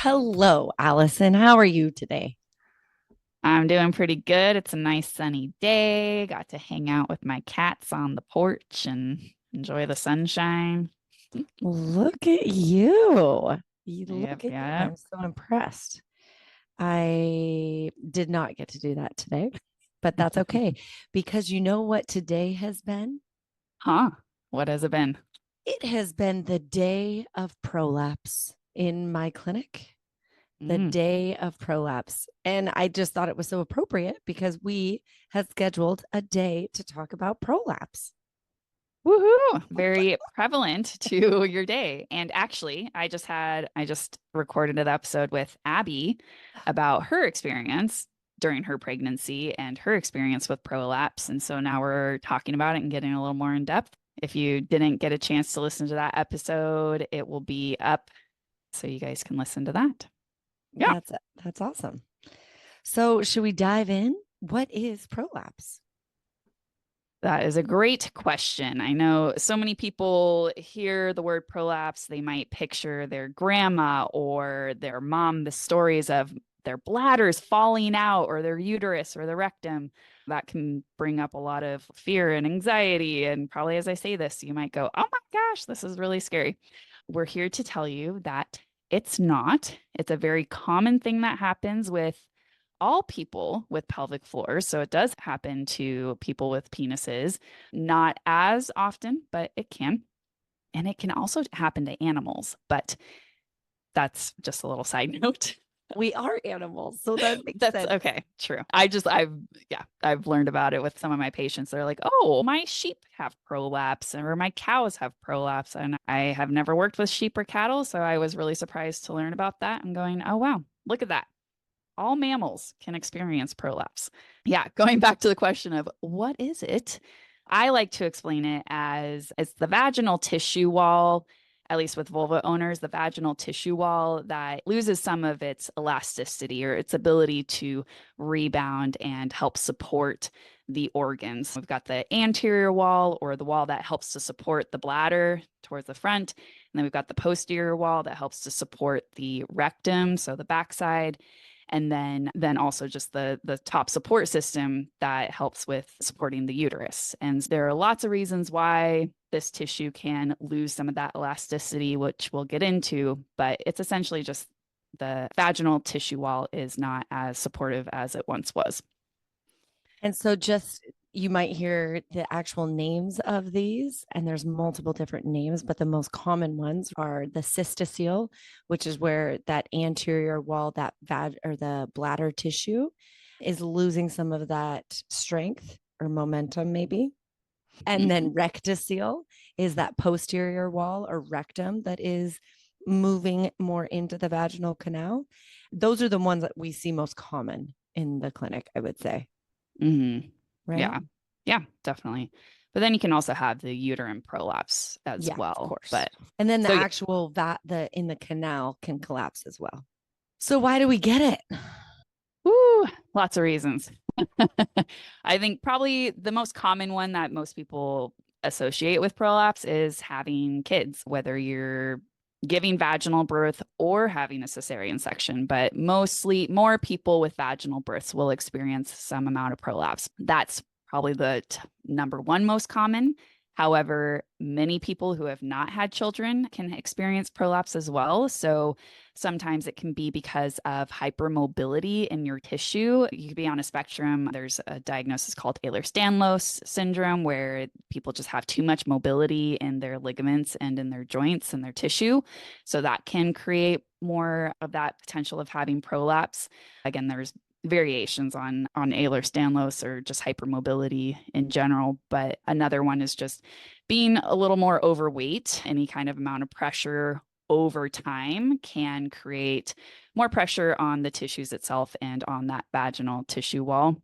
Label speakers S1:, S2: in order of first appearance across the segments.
S1: Hello, Allison. How are you today?
S2: I'm doing pretty good. It's a nice sunny day. Got to hang out with my cats on the porch and enjoy the sunshine.
S1: Look at you. You
S2: Yep,
S1: look at you.
S2: yep.
S1: I'm so impressed. I did not get to do that today, but that's okay because you know what today has been?
S2: Huh? What has it been?
S1: It has been the day of prolapse in my clinic, the
S2: Mm.
S1: day of prolapse. And I just thought it was so appropriate because we had scheduled a day to talk about prolapse.
S2: Woohoo! Very prevalent to your day. And actually, I just recorded an episode with Abby about her experience during her pregnancy and her experience with prolapse. And so now we're talking about it and getting a little more in depth. If you didn't get a chance to listen to that episode, it will be up so you guys can listen to that. Yeah,
S1: That's that's awesome. So, should we dive in? What is prolapse?
S2: that is a great question. I know so many people hear the word prolapse, they might picture their grandma or their mom, the stories of their bladders falling out or their uterus or the rectum. That can bring up a lot of fear and anxiety. And probably as I say this, you might go, oh my gosh, this is really scary. We're here to tell you that it's not. It's a very common thing that happens with all people with pelvic floors. So it does happen to people with penises, not as often, but it can. And it can also happen to animals, but that's just a little side note.
S1: We are animals, so that makes
S2: That's
S1: sense.
S2: okay. True. I've learned about it with some of my patients. They're like, oh, my sheep have prolapse or my cows have prolapse. And I have never worked with sheep or cattle. So I was really surprised to learn about that and going, oh, wow, look at that. All mammals can experience prolapse. Yeah, going back to the question of what is it? I like to explain it as it's the vaginal tissue wall, at least with vulva owners, the vaginal tissue wall that loses some of its elasticity or its ability to rebound and help support the organs. We've got the anterior wall or the wall that helps to support the bladder towards the front. And then we've got the posterior wall that helps to support the rectum, so the backside, and then also just the top support system that helps with supporting the uterus. And there are lots of reasons why this tissue can lose some of that elasticity, which we'll get into, but it's essentially just the vaginal tissue wall is not as supportive as it once was.
S1: And so, just you might hear the actual names of these, and there's multiple different names, but the most common ones are the cystocele, which is where that anterior wall, that or the bladder tissue, is losing some of that strength or momentum, maybe. And
S2: Mhm.
S1: then rectocele is that posterior wall or rectum that is moving more into the vaginal canal. Those are the ones that we see most common in the clinic, I would say,
S2: Mm-hmm.
S1: right?
S2: Yeah. Yeah, definitely. But then you can also have the uterine prolapse as
S1: Yeah, of
S2: well.
S1: course.
S2: But
S1: And then the
S2: so yeah.
S1: actual the in the canal can collapse as well. So why do we get it?
S2: Woo, lots of reasons. I think probably the most common one that most people associate with prolapse is having kids, whether you're giving vaginal birth or having a cesarean section. But mostly, more people with vaginal births will experience some amount of prolapse. That's probably the number one most common. However, many people who have not had children can experience prolapse as well. So sometimes it can be because of hypermobility in your tissue. You could be on a spectrum. There's a diagnosis called Ehlers-Danlos syndrome where people just have too much mobility in their ligaments and in their joints and their tissue. So that can create more of that potential of having prolapse. Again, there's variations on Ehlers-Danlos or just hypermobility in general, but another one is just being a little more overweight. Any kind of amount of pressure over time can create more pressure on the tissues itself and on that vaginal tissue wall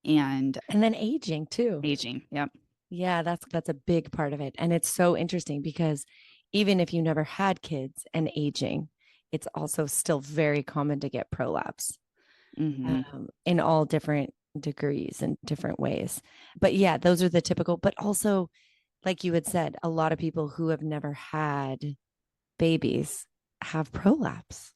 S2: and
S1: And then aging too.
S2: aging. Yep.
S1: Yeah, that's a big part of it. And it's so interesting because even if you never had kids and aging, it's also still very common to get prolapse
S2: Hmm.
S1: in all different degrees and different ways. But yeah, those are the typical, but also, like you had said, a lot of people who have never had babies have prolapse.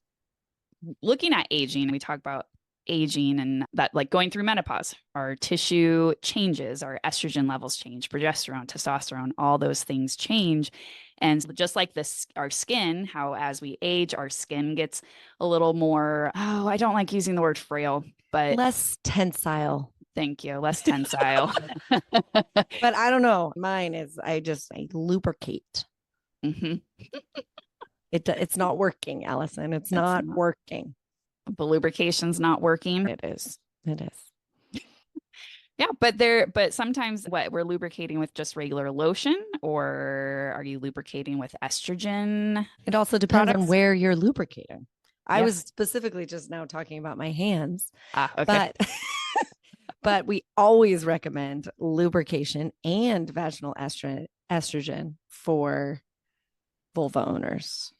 S2: looking at aging, we talk about aging and that like going through menopause, our tissue changes, our estrogen levels change, progesterone, testosterone, all those things change. And just like this, our skin, how as we age, our skin gets a little more, oh, I don't like using the word frail, but
S1: Less tensile.
S2: thank you, less tensile.
S1: But I don't know. Mine is I lubricate.
S2: Mhm.
S1: It's not working, Allison. It's
S2: It's
S1: not
S2: not,
S1: working.
S2: the lubrication's not working.
S1: It is. It is.
S2: Yeah, but sometimes what we're lubricating with just regular lotion, or are you lubricating with estrogen
S1: It also depends on
S2: products?
S1: where you're lubricating. I
S2: Yeah.
S1: was specifically just now talking about my hands,
S2: Ah, okay.
S1: but but we always recommend lubrication and vaginal estrogen for vulva owners,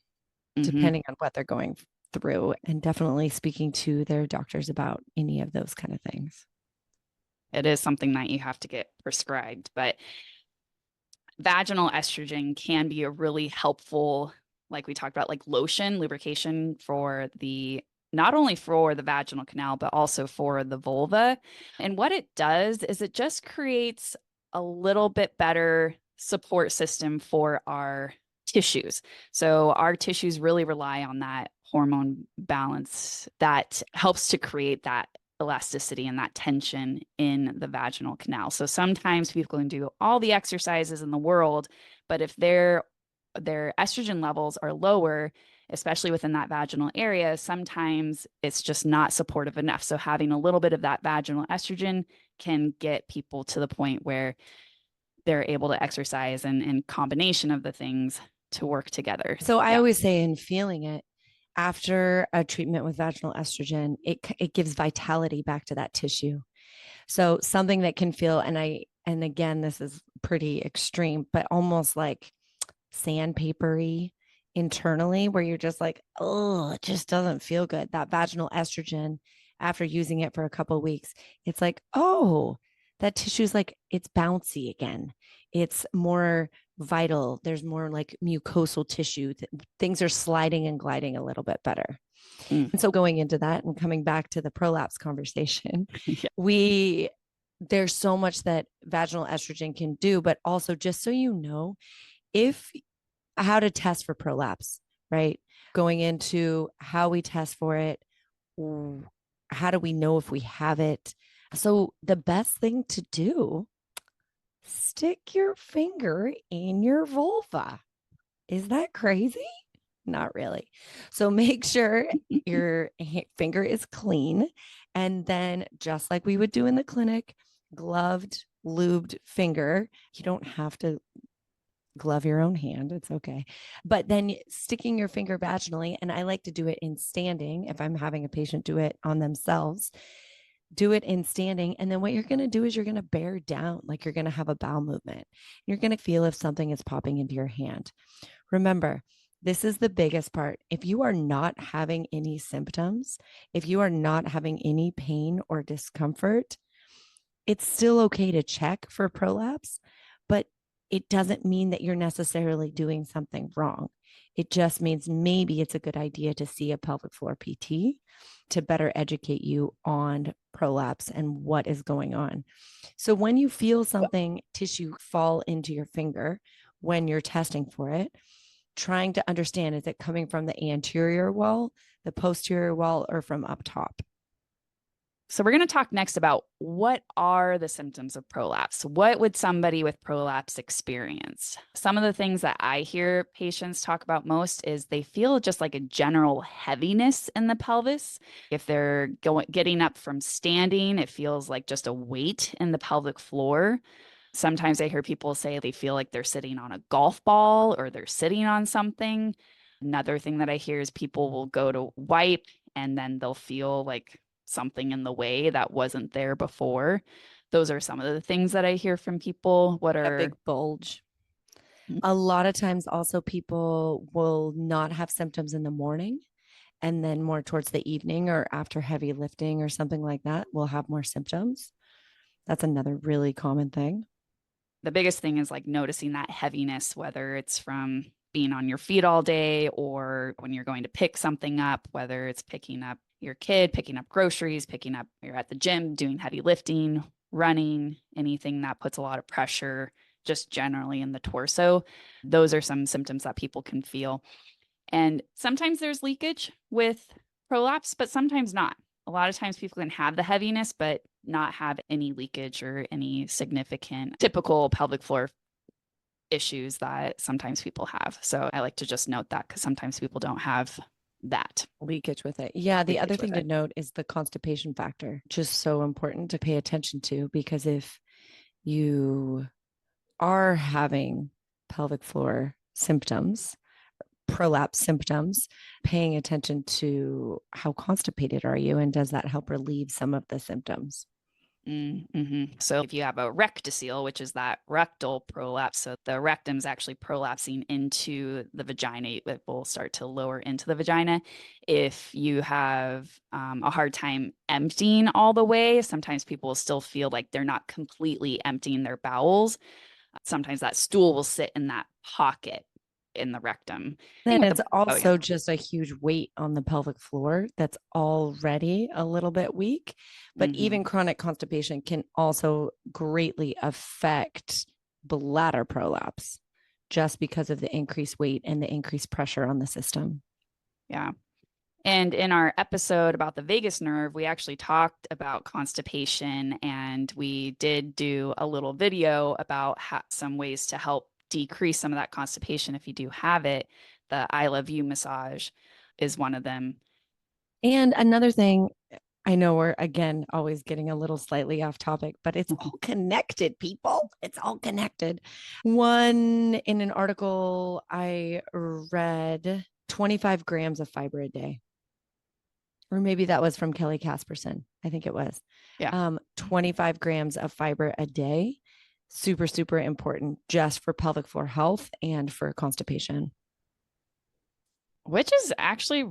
S2: Hmm.
S1: depending on what they're going through, and definitely speaking to their doctors about any of those kind of things.
S2: It is something that you have to get prescribed, but vaginal estrogen can be a really helpful, like we talked about, like lotion, lubrication for the not only for the vaginal canal, but also for the vulva. And what it does is it just creates a little bit better support system for our tissues. So our tissues really rely on that hormone balance that helps to create that elasticity and that tension in the vaginal canal. So sometimes people can do all the exercises in the world, but if their estrogen levels are lower, especially within that vaginal area, sometimes it's just not supportive enough. So having a little bit of that vaginal estrogen can get people to the point where they're able to exercise and combination of the things to work together.
S1: So I
S2: Yeah.
S1: always say, in feeling it after a treatment with vaginal estrogen, it gives vitality back to that tissue. So something that can feel, and again, this is pretty extreme, but almost like sandpapery internally, where you're just like, oh, it just doesn't feel good. That vaginal estrogen, after using it for a couple of weeks, it's like, oh, that tissue's like, it's bouncy again. It's more vital. There's more like mucosal tissue. Things are sliding and gliding a little bit better.
S2: Mm.
S1: And so going into that and coming back to the prolapse conversation,
S2: Yeah.
S1: we there's so much that vaginal estrogen can do, but also just so you know, if how to test for prolapse, right? Going into how we test for it, how do we know if we have it? So the best thing to do, stick your finger in your vulva. Is that crazy? Not really. So make sure your finger is clean. And then, just like we would do in the clinic, gloved, lubed finger. You don't have to glove your own hand. It's okay. But then sticking your finger vaginally, and I like to do it in standing if I'm having a patient do it on themselves. Do it in standing. And then what you're going to do is you're going to bear down like you're going to have a bowel movement. You're going to feel if something is popping into your hand. Remember, this is the biggest part. If you are not having any symptoms, if you are not having any pain or discomfort, it's still okay to check for prolapse, but it doesn't mean that you're necessarily doing something wrong. It just means maybe it's a good idea to see a pelvic floor PT to better educate you on prolapse and what is going on. So when you feel something tissue fall into your finger when you're testing for it, trying to understand, is it coming from the anterior wall, the posterior wall, or from up top?
S2: So we're going to talk next about what are the symptoms of prolapse? What would somebody with prolapse experience? Some of the things that I hear patients talk about most is they feel just like a general heaviness in the pelvis. If they're getting up from standing, it feels like just a weight in the pelvic floor. Sometimes I hear people say they feel like they're sitting on a golf ball or they're sitting on something. Another thing that I hear is people will go to wipe and then they'll feel like something in the way that wasn't there before. Those are some of the things that I hear from people. What
S1: A
S2: are
S1: big bulge.
S2: Mm.
S1: A lot of times, also, people will not have symptoms in the morning. And then more towards the evening or after heavy lifting or something like that, will have more symptoms. That's another really common thing.
S2: The biggest thing is like noticing that heaviness, whether it's from being on your feet all day, or when you're going to pick something up, whether it's picking up your kid, picking up groceries, you're at the gym, doing heavy lifting, running, anything that puts a lot of pressure just generally in the torso. Those are some symptoms that people can feel. And sometimes there's leakage with prolapse, but sometimes not. A lot of times people can have the heaviness, but not have any leakage or any significant typical pelvic floor issues that sometimes people have. So I like to just note that because sometimes people don't have that
S1: leakage with it. Yeah. The other thing to
S2: it.
S1: note is the constipation factor, just so important to pay attention to, because if you are having pelvic floor symptoms, prolapse symptoms, paying attention to how constipated are you, and does that help relieve some of the symptoms?
S2: Mm-hmm. So if you have a rectocele, which is that rectal prolapse, so the rectum's actually prolapsing into the vagina, it will start to lower into the vagina. If you have a hard time emptying all the way, sometimes people will still feel like they're not completely emptying their bowels. Sometimes that stool will sit in that pocket in the rectum.
S1: Then it's also just a huge weight on the pelvic floor that's already a little bit weak. But even chronic constipation can also greatly affect bladder prolapse just because of the increased weight and the increased pressure on the system.
S2: Yeah. And in our episode about the vagus nerve, we actually talked about constipation, and we did do a little video about some ways to help decrease some of that constipation if you do have it. The I Love You massage is one of them.
S1: And another thing, I know we're again always getting a little slightly off topic, but it's all connected, people. It's all connected. One in an article I read, 25 grams of fiber a day. Or maybe that was from Kelly Casperson. I think it was.
S2: Yeah.
S1: 25 grams of fiber a day. Super, super important just for pelvic floor health and for constipation.
S2: Which is actually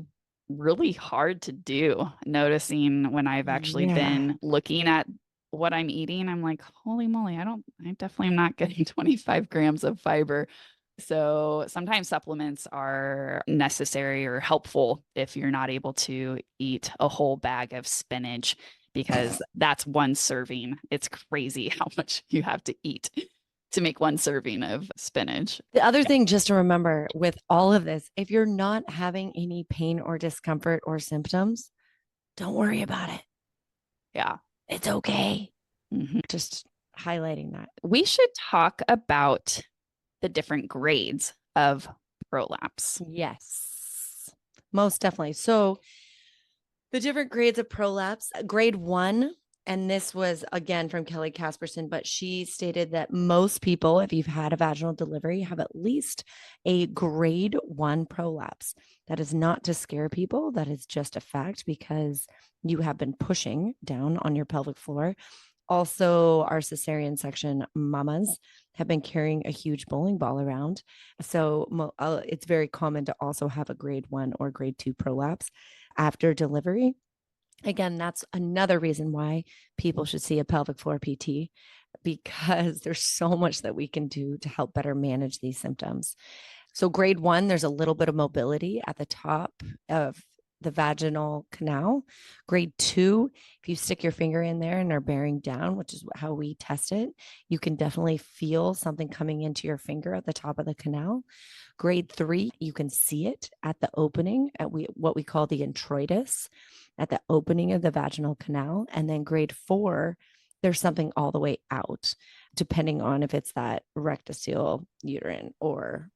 S2: really hard to do. Noticing when I've actually been looking at what I'm eating, I'm like, holy moly, I definitely am not getting 25 grams of fiber. So sometimes supplements are necessary or helpful if you're not able to eat a whole bag of spinach, because that's one serving. It's crazy how much you have to eat to make one serving of spinach.
S1: The other thing just to remember with all of this, if you're not having any pain or discomfort or symptoms, don't worry about it.
S2: Yeah.
S1: It's okay. Just highlighting that.
S2: We should talk about the different grades of prolapse.
S1: Yes, most definitely. So the different grades of prolapse, grade 1, and this was again from Kelly Casperson, but she stated that most people, if you've had a vaginal delivery, have at least a grade 1 prolapse. That is not to scare people. That is just a fact because you have been pushing down on your pelvic floor. Also, our cesarean section mamas have been carrying a huge bowling ball around. So it's very common to also have a grade 1 or grade 2 prolapse after delivery. Again, that's another reason why people should see a pelvic floor PT, because there's so much that we can do to help better manage these symptoms. So grade 1, there's a little bit of mobility at the top of the vaginal canal. Grade 2, if you stick your finger in there and are bearing down, which is how we test it, you can definitely feel something coming into your finger at the top of the canal. Grade 3, you can see it at the opening at what we call the introitus, at the opening of the vaginal canal. And then grade 4, there's something all the way out, depending on if it's that rectocele, uterine, or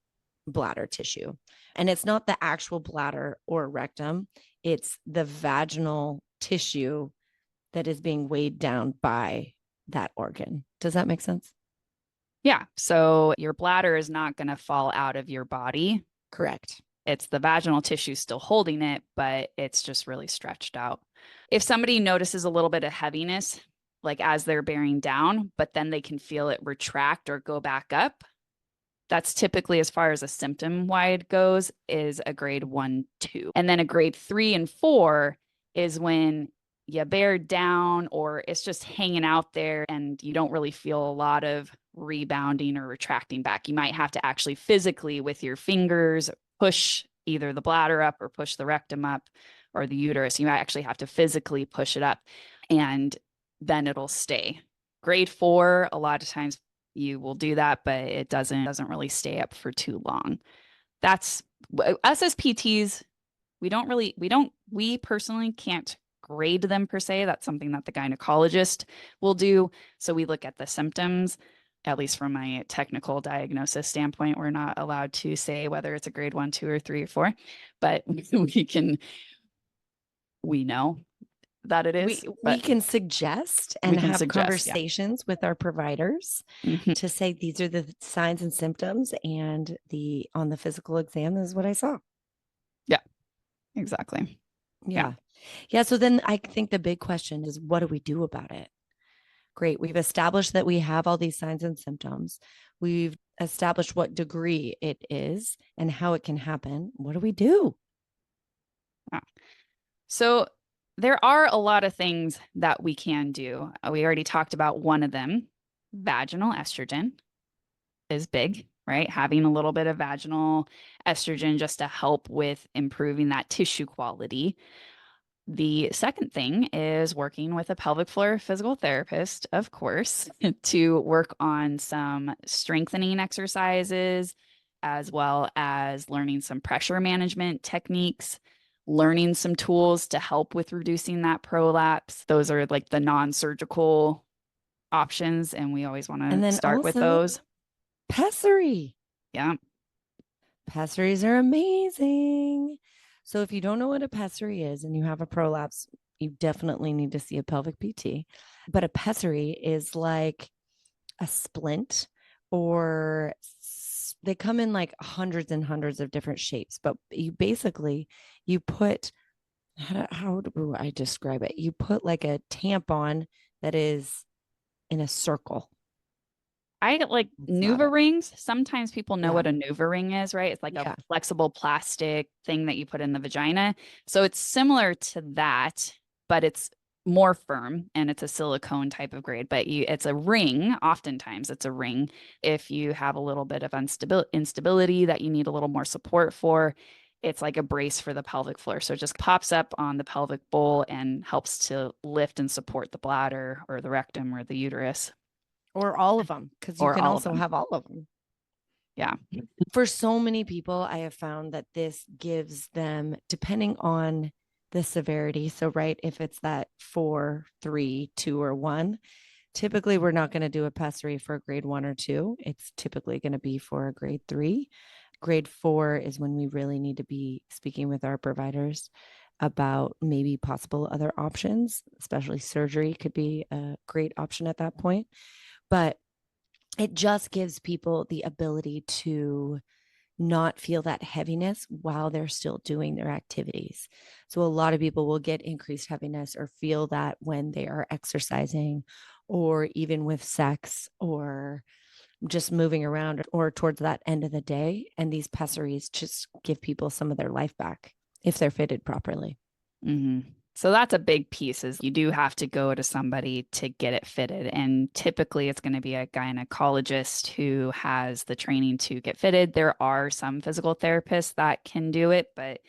S1: bladder tissue. And it's not the actual bladder or rectum, it's the vaginal tissue that is being weighed down by that organ. Does that make sense?
S2: Yeah. So your bladder is not going to fall out of your body.
S1: Correct.
S2: It's the vaginal tissue still holding it, but it's just really stretched out. If somebody notices a little bit of heaviness, like as they're bearing down, but then they can feel it retract or go back up, that's typically, as far as a symptom wide goes, is a grade 1, 2. And then a grade 3 and 4 is when you bear down or it's just hanging out there and you don't really feel a lot of rebounding or retracting back. You might have to actually physically with your fingers push either the bladder up or push the rectum up or the uterus. You might actually have to physically push it up and then it'll stay. Grade 4, a lot of times you will do that, but it doesn't really stay up for too long. That's us as PTs, we personally can't grade them per se. That's something that the gynecologist will do. So we look at the symptoms, at least from my technical diagnosis standpoint. We're not allowed to say whether it's a grade 1, 2, or 3, or 4, but we know that it is.
S1: We can suggest and have conversations with our providers to say these are the signs and symptoms, and on the physical exam is what I saw.
S2: Yeah, exactly.
S1: Yeah. So then I think the big question is, what do we do about it? Great. We've established that we have all these signs and symptoms. We've established what degree it is and how it can happen. What do we do?
S2: So there are a lot of things that we can do. We already talked about one of them. Vaginal estrogen is big, right? Having a little bit of vaginal estrogen just to help with improving that tissue quality. The second thing is working with a pelvic floor physical therapist, of course, to work on some strengthening exercises, as well as learning some pressure management techniques, learning some tools to help with reducing that prolapse. Those are like the non-surgical options, and we always want to start with those.
S1: Pessary.
S2: Yeah.
S1: Pessaries are amazing. So if you don't know what a pessary is and you have a prolapse, you definitely need to see a pelvic PT. But a pessary is like a splint, or they come in like hundreds and hundreds of different shapes. But you put, how do I describe it? You put like a tampon that is in a circle.
S2: I like NuvaRings. Sometimes people know what a NuvaRing is, right? It's like a flexible plastic thing that you put in the vagina. So it's similar to that, but it's more firm and it's a silicone type of grade. But it's a ring. Oftentimes it's a ring. If you have a little bit of instability that you need a little more support for, it's like a brace for the pelvic floor. So it just pops up on the pelvic bowl and helps to lift and support the bladder or the rectum or the uterus.
S1: Or all of them, because you can also have all of them.
S2: Yeah.
S1: For so many people, I have found that this gives them, depending on the severity. So, right, if it's that 4, 3, 2, or 1, typically we're not going to do a pessary for a grade 1 or 2. It's typically going to be for a grade 3. Grade 4 is when we really need to be speaking with our providers about maybe possible other options, especially surgery could be a great option at that point. But it just gives people the ability to not feel that heaviness while they're still doing their activities. So a lot of people will get increased heaviness or feel that when they are exercising, or even with sex, or just moving around, or towards that end of the day. And these pessaries just give people some of their life back if they're fitted properly.
S2: Mm-hmm. So that's a big piece, is you do have to go to somebody to get it fitted. And typically it's going to be a gynecologist who has the training to get fitted. There are some physical therapists that can do it, but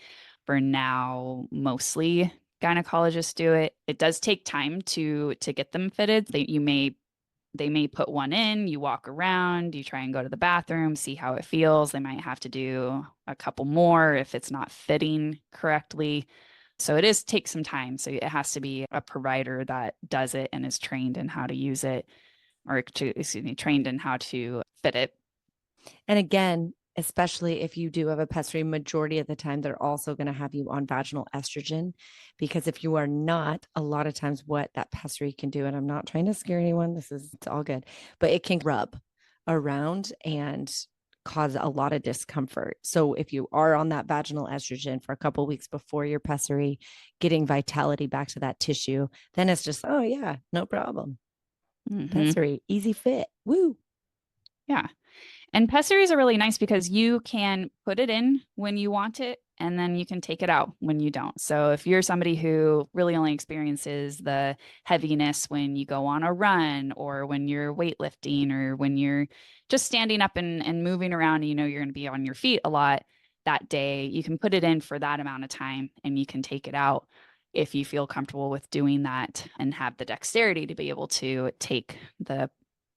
S2: for now, mostly gynecologists do it. It does take time to get them fitted. They may put one in, you walk around, you try and go to the bathroom, see how it feels. They might have to do a couple more if it's not fitting correctly. So it takes some time. So it has to be a provider that does it and is trained in how to use it, or trained in how to fit it.
S1: And again, especially if you do have a pessary, majority of the time, they're also going to have you on vaginal estrogen, because if you are not, a lot of times what that pessary can do, and I'm not trying to scare anyone, it's all good, but it can rub around and cause a lot of discomfort. So if you are on that vaginal estrogen for a couple of weeks before your pessary, getting vitality back to that tissue, then it's just, oh yeah, no problem. Pessary, easy fit. Woo.
S2: Yeah. And pessaries are really nice because you can put it in when you want it, and then you can take it out when you don't. So if you're somebody who really only experiences the heaviness when you go on a run or when you're weightlifting or when you're just standing up and moving around, you know you're going to be on your feet a lot that day, you can put it in for that amount of time and you can take it out if you feel comfortable with doing that and have the dexterity to be able to take the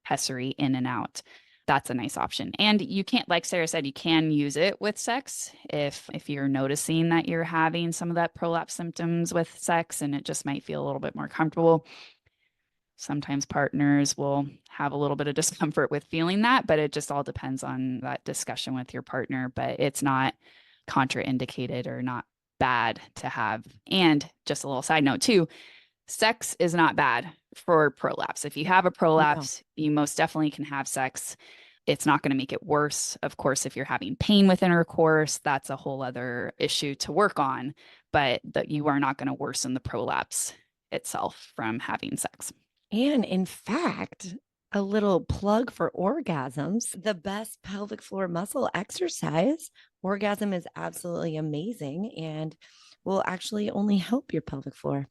S2: pessary in and out. That's a nice option. And you can't, like Sarah said, you can use it with sex if you're noticing that you're having some of that prolapse symptoms with sex and it just might feel a little bit more comfortable. Sometimes partners will have a little bit of discomfort with feeling that, but it just all depends on that discussion with your partner. But it's not contraindicated or not bad to have. And just a little side note too, sex is not bad for prolapse. If you have a
S1: No.
S2: prolapse, you most definitely can have sex. It's not going to make it worse. Of course, if you're having pain with intercourse, that's a whole other issue to work on, but that you are not going to worsen the prolapse itself from having sex.
S1: And in fact, a little plug for orgasms, the best pelvic floor muscle exercise. Orgasm is absolutely amazing and will actually only help your pelvic floor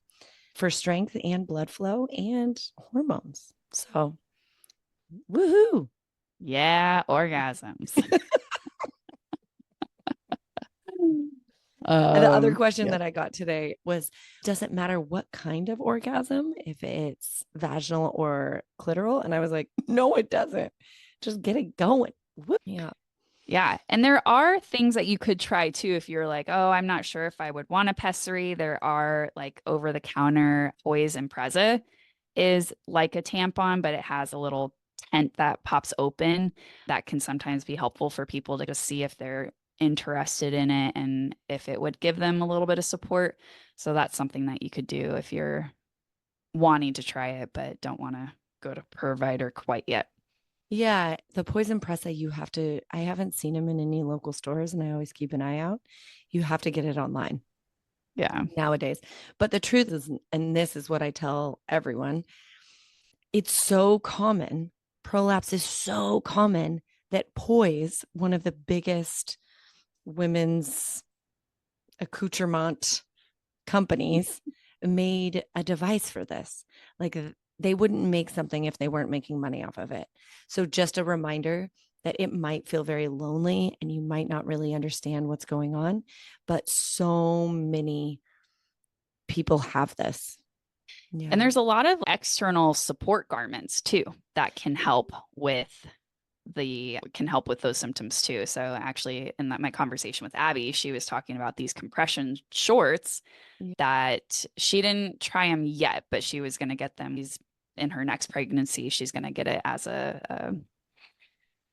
S1: for strength and blood flow and hormones. So, woohoo.
S2: Yeah, orgasms.
S1: And the other question
S2: Yeah.
S1: that I got today was, does it matter what kind of orgasm, if it's vaginal or clitoral? And I was like, no, it doesn't. Just get it going. Yeah.
S2: Yeah. And there are things that you could try too if you're like, oh, I'm not sure if I would want a pessary. There are like over the counter Poise and Preza is like a tampon, but it has a little tent that pops open that can sometimes be helpful for people to just see if they're interested in it and if it would give them a little bit of support. So that's something that you could do if you're wanting to try it, but don't want to go to provider quite yet.
S1: Yeah. The poison pressa, I haven't seen them in any local stores and I always keep an eye out. You have to get it online
S2: Yeah.
S1: nowadays. But the truth is, and this is what I tell everyone, it's so common. Prolapse is so common that Poise, one of the biggest women's accoutrement companies, made a device for this. Like they wouldn't make something if they weren't making money off of it. So just a reminder that it might feel very lonely and you might not really understand what's going on, but so many people have this. Yeah.
S2: And there's a lot of external support garments too that can help with those symptoms too. So actually in my conversation with Abby, she was talking about these compression shorts that she didn't try them yet, but she was going to get them in her next pregnancy. She's going to get it as a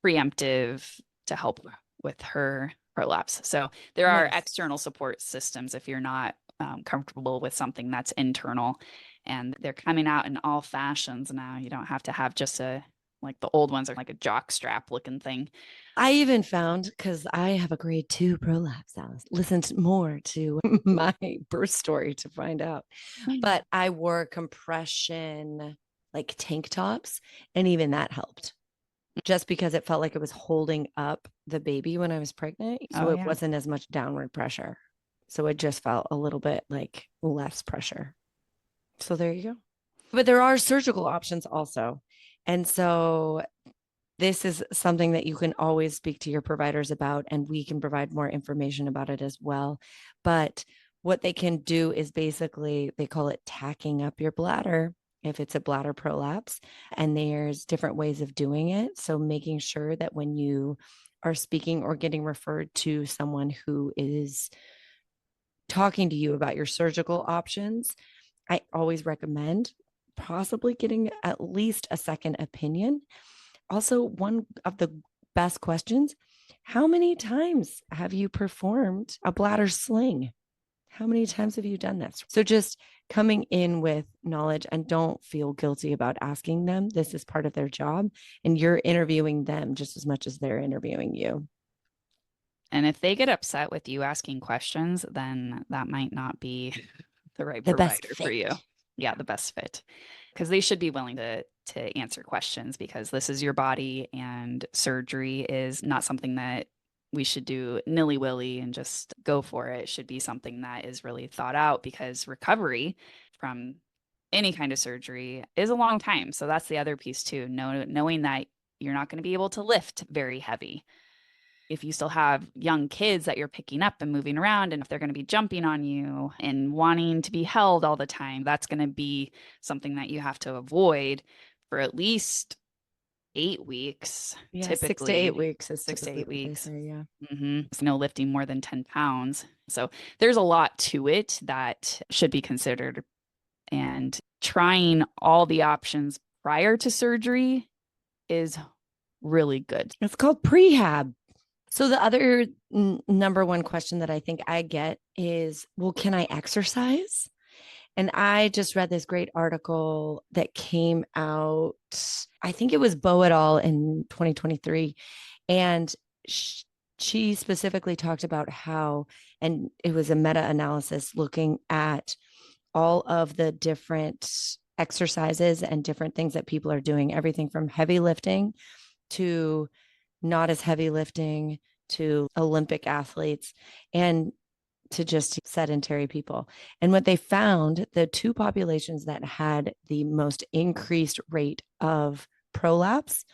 S2: preemptive to help with her prolapse. So there are external support systems if you're not comfortable with something that's internal, and they're coming out in all fashions now. You don't have to have just like the old ones are like a jock strap looking thing.
S1: I even found, because I have a grade 2 prolapse, Alice, listened more to my birth story to find out. But I wore compression like tank tops, and even that helped just because it felt like it was holding up the baby when I was pregnant. So it wasn't as much downward pressure. So it just felt a little bit like less pressure. So there you go. But there are surgical options also. And so this is something that you can always speak to your providers about, and we can provide more information about it as well. But what they can do is basically, they call it tacking up your bladder if it's a bladder prolapse, and there's different ways of doing it. So making sure that when you are speaking or getting referred to someone who is talking to you about your surgical options, I always recommend possibly getting at least a second opinion. Also, one of the best questions, how many times have you performed a bladder sling? How many times have you done this? So just coming in with knowledge, and don't feel guilty about asking them. This is part of their job, and you're interviewing them just as much as they're interviewing you.
S2: And if they get upset with you asking questions, then that might not be the right
S1: The best
S2: provider
S1: fit.
S2: for you. Yeah, the best fit. Because they should be willing to to answer questions, because this is your body and surgery is not something that we should do nilly-willy and just go for it. It should be something that is really thought out, because recovery from any kind of surgery is a long time. So that's the other piece too, knowing that you're not going to be able to lift very heavy. If you still have young kids that you're picking up and moving around, and if they're going to be jumping on you and wanting to be held all the time, that's going to be something that you have to avoid for at least 8 weeks.
S1: Yeah,
S2: Typically
S1: 6 to 8 weeks is
S2: 6 to 8 weeks.
S1: Yeah.
S2: So no lifting more than 10 pounds. So there's a lot to it that should be considered. And trying all the options prior to surgery is really good.
S1: It's called prehab. So the other number one question that I think I get is, well, can I exercise? And I just read this great article that came out, I think it was Bo et al. In 2023. And she specifically talked about how, and it was a meta-analysis looking at all of the different exercises and different things that people are doing, everything from heavy lifting to not as heavy lifting to Olympic athletes and to just sedentary people. And what they found, the two populations that had the most increased rate of prolapse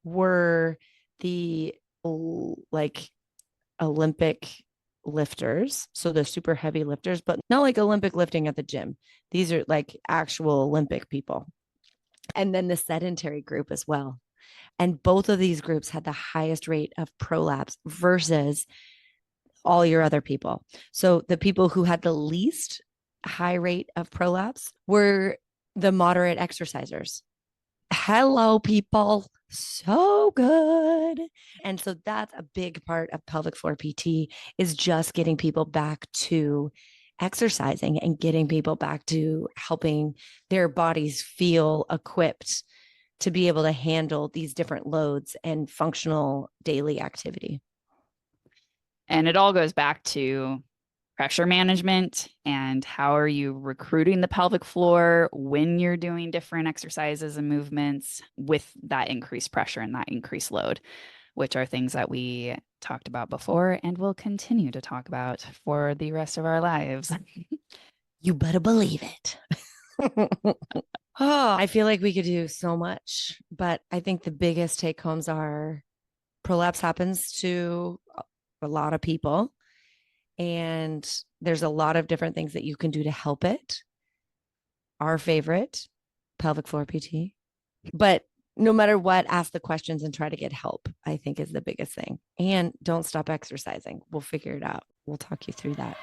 S1: were the like Olympic lifters. So the super heavy lifters, but not like Olympic lifting at the gym. These are like actual Olympic people. And then the sedentary group as well. And both of these groups had the highest rate of prolapse versus all your other people. So the people who had the least high rate of prolapse were the moderate exercisers. Hello, people. So good. And so that's a big part of pelvic floor PT, is just getting people back to exercising and getting people back to helping their bodies feel equipped to be able to handle these different loads and functional daily activity.
S2: And it all goes back to pressure management and how are you recruiting the pelvic floor when you're doing different exercises and movements with that increased pressure and that increased load, which are things that we talked about before and will continue to talk about for the rest of our lives.
S1: You better believe it. Oh, I feel like we could do so much, but I think the biggest take homes are prolapse happens to a lot of people, and there's a lot of different things that you can do to help it. Our favorite, pelvic floor PT. But no matter what, ask the questions and try to get help, I think is the biggest thing. And don't stop exercising. We'll figure it out. We'll talk you through that.